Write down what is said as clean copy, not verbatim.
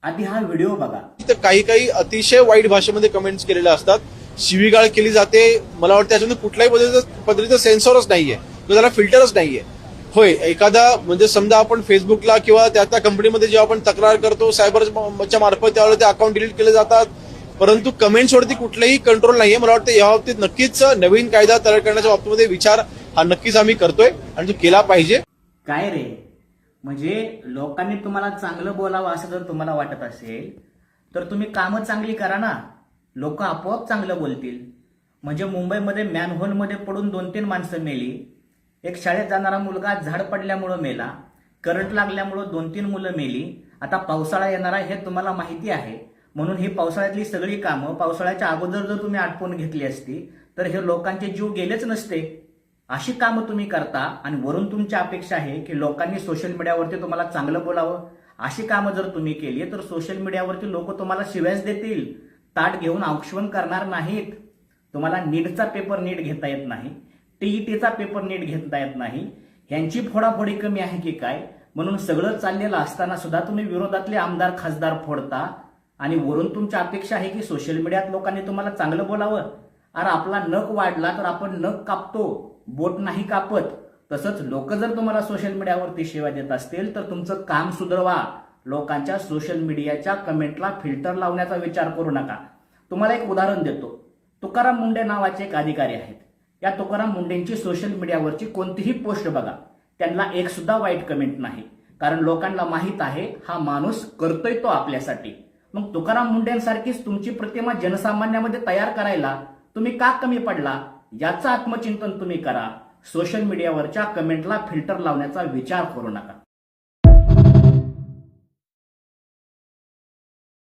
आधी हा व्हिडिओ बघा. तर काही काही अतिशय वाईट भाषेमध्ये कमेंट्स केलेल्या असतात, शिवीगाळ केली जाते. मला वाटतं त्याच्यामध्ये कुठल्याही पद्धतीचं सेन्सॉरच नाहीये, त्याला फिल्टरच नाहीये. होय, एखादा म्हणजे समजा आपण फेसबुकला किंवा त्या कंपनीमध्ये जेव्हा आपण तक्रार करतो सायबरच्या मार्फत, त्यावेळेला ते अकाउंट डिलीट केले जातात, परंतु कमेंट्सवरती कुठलाही कंट्रोल नाहीये. मला वाटतं या बाबतीत नक्कीच नवीन कायदा तयार करण्याच्या बाबतीमध्ये विचार हा नक्कीच आम्ही करतोय आणि तो केला पाहिजे. काय रे, म्हणजे लोकांनी तुम्हाला चांगलं बोलावं असं जर तुम्हाला वाटत असेल तर तुम्ही कामं चांगली करा ना, लोक आपोआप चांगलं बोलतील. म्हणजे मुंबईमध्ये मॅनहोलमध्ये पडून 2-3 माणसं मेली, एक शाळेत जाणारा मुलगा झाड पडल्यामुळं मेला, करंट लागल्यामुळं 2-3 मुलं मेली. आता पावसाळा येणारा हे तुम्हाला माहिती आहे, म्हणून ही पावसाळ्यातली सगळी कामं पावसाळ्याच्या अगोदर जर तुम्ही आटपून घेतली असती तर हे लोकांचे जीव गेलेच नसते. अशी कामं तुम्ही करता आणि वरून तुमची अपेक्षा आहे की लोकांनी सोशल मीडियावरती तुम्हाला चांगलं बोलावं. अशी कामं जर तुम्ही केली तर सोशल मीडियावरती लोक तुम्हाला शिव्याच देतील, ताट घेऊन औक्षवण करणार नाहीत. तुम्हाला नीटचा पेपर नीट घेता येत नाही, टीईटीचा पेपर नीट घेता येत नाही, ह्यांची फोडाफोडी कमी आहे की काय? म्हणून सगळं चाललेलं असताना सुद्धा तुम्ही विरोधातले आमदार खासदार फोडता आणि वरून तुमची अपेक्षा आहे की सोशल मीडियात लोकांनी तुम्हाला चांगलं बोलावं. अरे आपला नख वाढला तर आपण नख कापतो, बोट नाही कापत. तसंच लोक जर तुम्हाला सोशल मीडियावरती शिव्या देत असतील तर तुमचं काम सुधरवा. लोकांच्या सोशल मीडियाच्या कमेंटला फिल्टर लावण्याचा विचार करू नका. तुम्हाला एक उदाहरण देतो. तुकाराम मुंडे नावाचे एक अधिकारी आहेत. या तुकाराम मुंडेंची सोशल मीडियावरची कोणतीही पोस्ट बघा, त्यांना एक सुद्धा वाईट कमेंट नाही, कारण लोकांना माहित आहे हा माणूस करतोय तो आपल्यासाठी. मग तुकाराम मुंडेंसारखीच तुमची प्रतिमा जनसामान्यामध्ये तयार करायला तुम्ही का कमी पडला? याचं आत्मचिंतन तुम्ही करा. सोशल मीडियावरच्या कमेंटला फिल्टर लावण्याचा विचार करू नका.